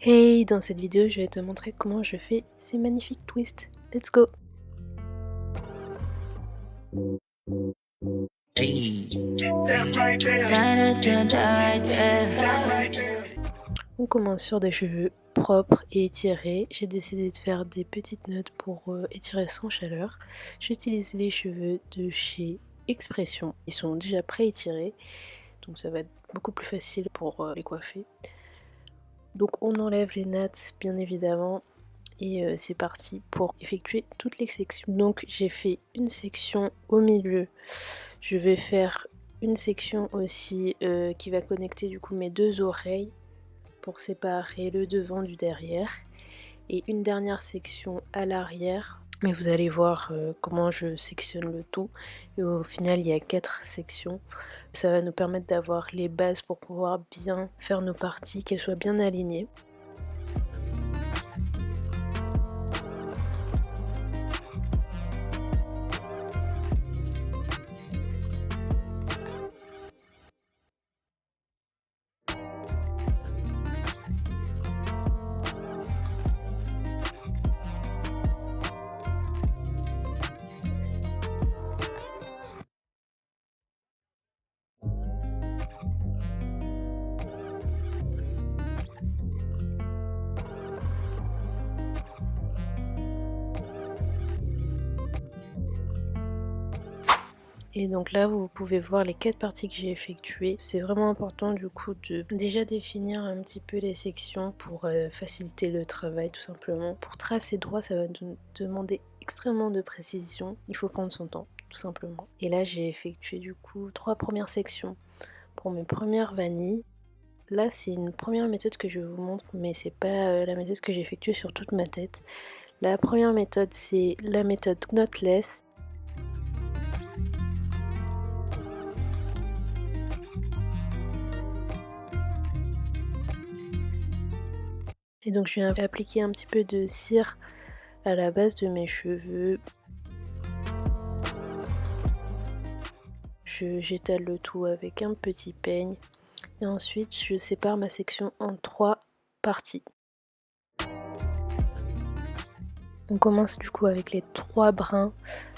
Hey, dans cette vidéo, je vais te montrer comment je fais ces magnifiques twists. Let's go! On commence sur des cheveux propres et étirés. J'ai décidé de faire des petites notes pour étirer sans chaleur. J'utilise les cheveux de chez Expression. Ils sont déjà pré-étirés, donc ça va être beaucoup plus facile pour les coiffer. Donc on enlève les nattes bien évidemment et c'est parti pour effectuer toutes les sections. Donc j'ai fait une section au milieu, je vais faire une section aussi qui va connecter du coup mes deux oreilles pour séparer le devant du derrière, et une dernière section à l'arrière, mais vous allez voir comment je sectionne le tout, et au final il y a 4 sections. Ça va nous permettre d'avoir les bases pour pouvoir bien faire nos parties, qu'elles soient bien alignées. Et donc là vous pouvez voir les 4 parties que j'ai effectuées. C'est vraiment important du coup de déjà définir un petit peu les sections pour faciliter le travail tout simplement. Pour tracer droit, ça va demander extrêmement de précision, il faut prendre son temps tout simplement. Et là j'ai effectué du coup 3 premières sections pour mes premières vanilles. Là c'est une première méthode que je vous montre, mais c'est pas la méthode que j'ai effectuée sur toute ma tête. La première méthode c'est la méthode knotless. Et donc je viens appliquer un petit peu de cire à la base de mes cheveux. J'étale le tout avec un petit peigne. Et ensuite je sépare ma section en 3 parties. On commence du coup avec les 3 brins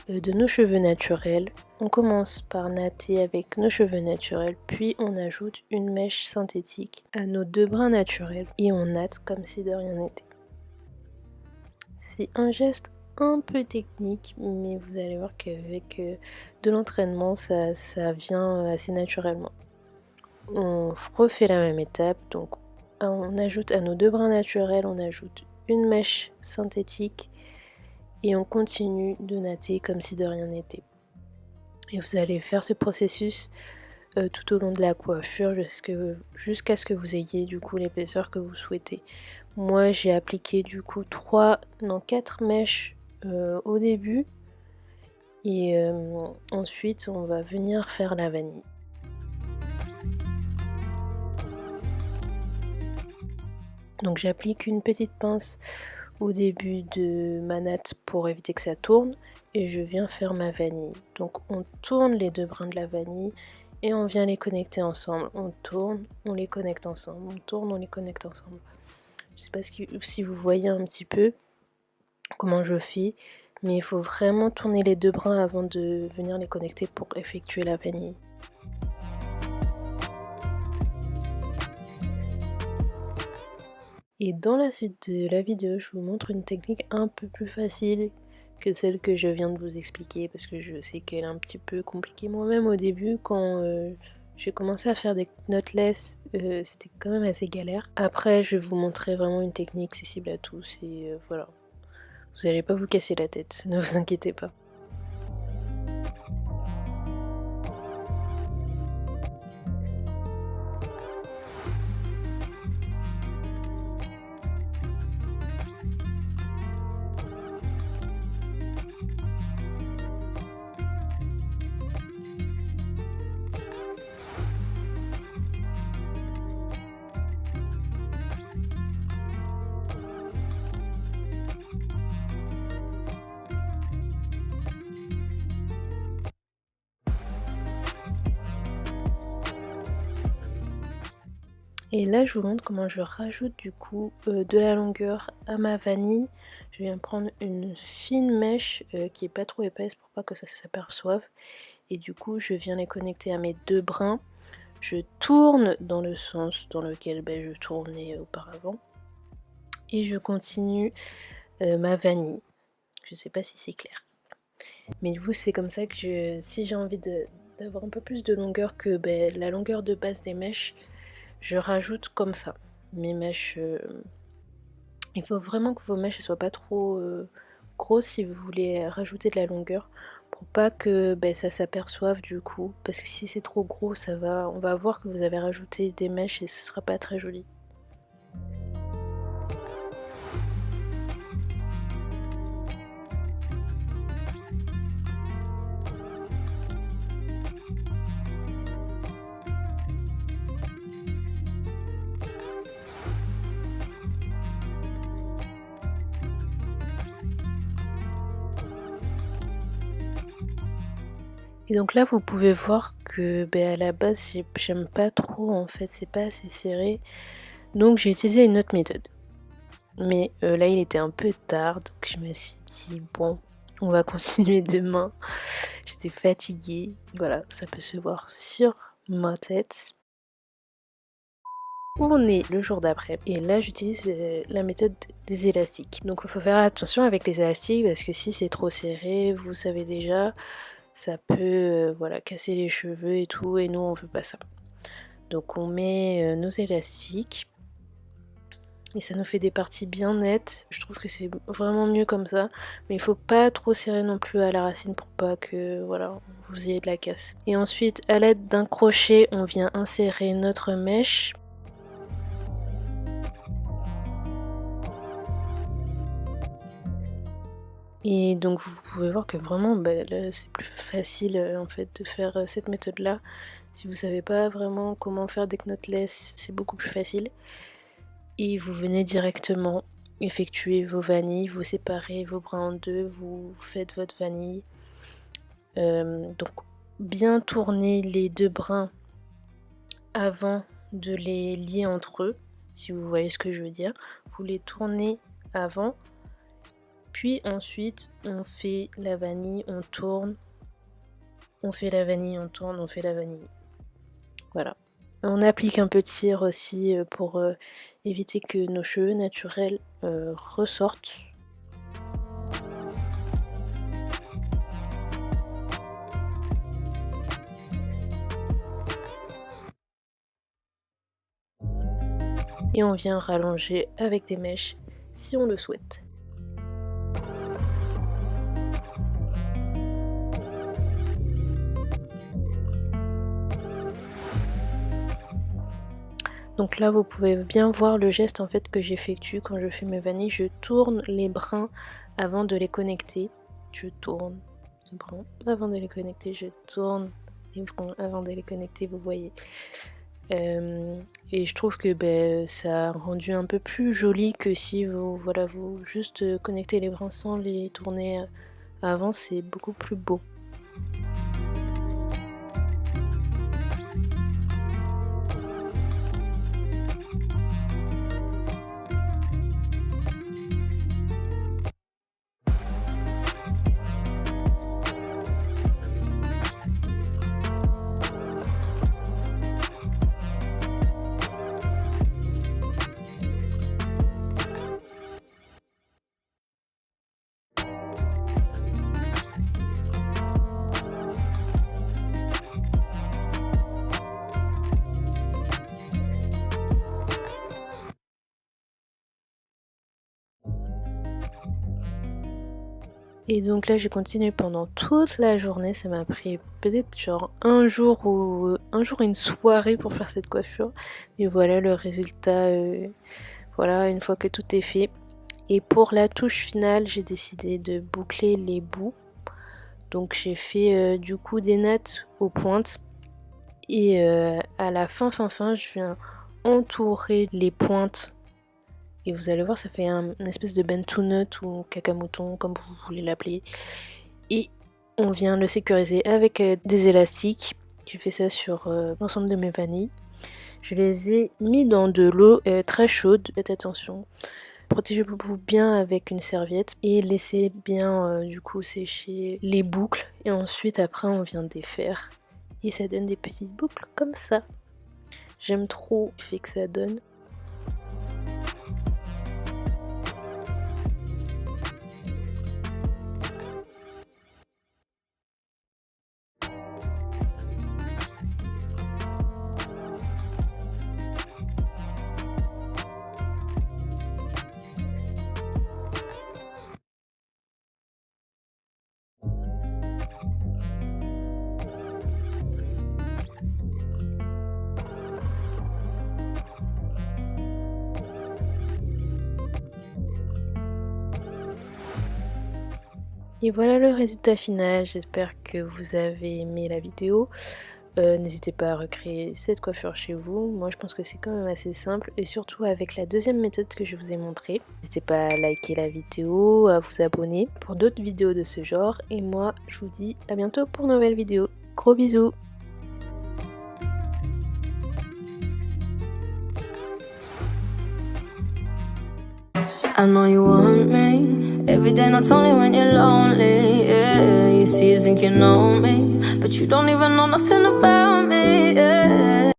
de nos cheveux naturels. On commence par natter avec nos cheveux naturels, puis on ajoute une mèche synthétique à nos 2 brins naturels et on natte comme si de rien n'était. C'est un geste un peu technique, mais vous allez voir qu'avec de l'entraînement ça vient assez naturellement. On refait la même étape, donc on ajoute à nos 2 brins naturels, on ajoute une mèche synthétique et on continue de natter comme si de rien n'était. Et vous allez faire ce processus tout au long de la coiffure jusqu'à ce que vous ayez du coup l'épaisseur que vous souhaitez. Moi j'ai appliqué du coup 4 mèches au début, et ensuite on va venir faire la vanille. Donc j'applique une petite pince au début de ma natte pour éviter que ça tourne, et je viens faire ma vanille. Donc on tourne les 2 brins de la vanille et on vient les connecter ensemble. On tourne, on les connecte ensemble, on tourne, on les connecte ensemble. Je sais pas si vous voyez un petit peu comment je fais, mais il faut vraiment tourner les 2 brins avant de venir les connecter pour effectuer la vanille. Et dans la suite de la vidéo, je vous montre une technique un peu plus facile que celle que je viens de vous expliquer, parce que je sais qu'elle est un petit peu compliquée. Moi-même au début, quand j'ai commencé à faire des knotless, c'était quand même assez galère. Après, je vais vous montrer vraiment une technique accessible à tous, et voilà. Vous n'allez pas vous casser la tête, ne vous inquiétez pas. Et là je vous montre comment je rajoute du coup de la longueur à ma vanille. Je viens prendre une fine mèche qui est pas trop épaisse pour pas que ça s'aperçoive. Et du coup je viens les connecter à mes 2 brins. Je tourne dans le sens dans lequel je tournais auparavant. Et je continue ma vanille. Je sais pas si c'est clair. Mais du coup c'est comme ça que si j'ai envie d'avoir un peu plus de longueur que la longueur de base des mèches, je rajoute comme ça mes mèches. Il faut vraiment que vos mèches ne soient pas trop grosses si vous voulez rajouter de la longueur, pour pas que ça s'aperçoive du coup, parce que si c'est trop gros, on va voir que vous avez rajouté des mèches et ce sera pas très joli. Et donc là vous pouvez voir que à la base j'aime pas trop, en fait c'est pas assez serré, donc j'ai utilisé une autre méthode. Mais là il était un peu tard, donc je me suis dit bon, on va continuer demain. J'étais fatiguée, voilà, ça peut se voir sur ma tête. On est le jour d'après et là j'utilise la méthode des élastiques. Donc il faut faire attention avec les élastiques parce que si c'est trop serré, vous savez déjà, ça peut voilà, casser les cheveux et tout, et nous on veut pas ça. Donc on met nos élastiques et ça nous fait des parties bien nettes. Je trouve que c'est vraiment mieux comme ça, mais il faut pas trop serrer non plus à la racine pour pas que voilà, vous ayez de la casse. Et ensuite à l'aide d'un crochet on vient insérer notre mèche. Et donc vous pouvez voir que vraiment là c'est plus facile en fait de faire cette méthode là. Si vous savez pas vraiment comment faire des knotless, c'est beaucoup plus facile. Et vous venez directement effectuer vos vanilles, vous séparez vos brins en deux, vous faites votre vanille. Donc bien tourner les 2 brins avant de les lier entre eux, si vous voyez ce que je veux dire. Vous les tournez avant. Puis ensuite, on fait la vanille, on tourne, on fait la vanille, on tourne, on fait la vanille. Voilà. On applique un peu de cire aussi pour éviter que nos cheveux naturels ressortent. Et on vient rallonger avec des mèches si on le souhaite. Donc là vous pouvez bien voir le geste en fait que j'effectue quand je fais mes vanilles. Je tourne les brins avant de les connecter. Je tourne les brins avant de les connecter. Je tourne les brins avant de les connecter, vous voyez. Et je trouve que ça a rendu un peu plus joli que si vous juste connectez les brins sans les tourner avant, c'est beaucoup plus beau. Et donc là j'ai continué pendant toute la journée, ça m'a pris peut-être genre un jour et une soirée pour faire cette coiffure. Mais voilà le résultat, voilà, une fois que tout est fait. Et pour la touche finale, j'ai décidé de boucler les bouts. Donc j'ai fait du coup des nattes aux pointes. Et à la fin, je viens entourer les pointes. Et vous allez voir, ça fait une espèce de bentounut ou caca-mouton, comme vous voulez l'appeler. Et on vient le sécuriser avec des élastiques. J'ai fait ça sur l'ensemble de mes vanilles. Je les ai mis dans de l'eau très chaude, faites attention. Protégez-vous bien avec une serviette et laissez bien du coup sécher les boucles et ensuite après on vient défaire et ça donne des petites boucles comme ça. J'aime trop l'effet que ça donne. Et voilà le résultat final, j'espère que vous avez aimé la vidéo. N'hésitez pas à recréer cette coiffure chez vous, moi je pense que c'est quand même assez simple et surtout avec la deuxième méthode que je vous ai montrée. N'hésitez pas à liker la vidéo, à vous abonner pour d'autres vidéos de ce genre et moi je vous dis à bientôt pour une nouvelle vidéo. Gros bisous! I know you want me every day, not only when you're lonely. Yeah, you see, you think you know me, but you don't even know nothing about me. Yeah.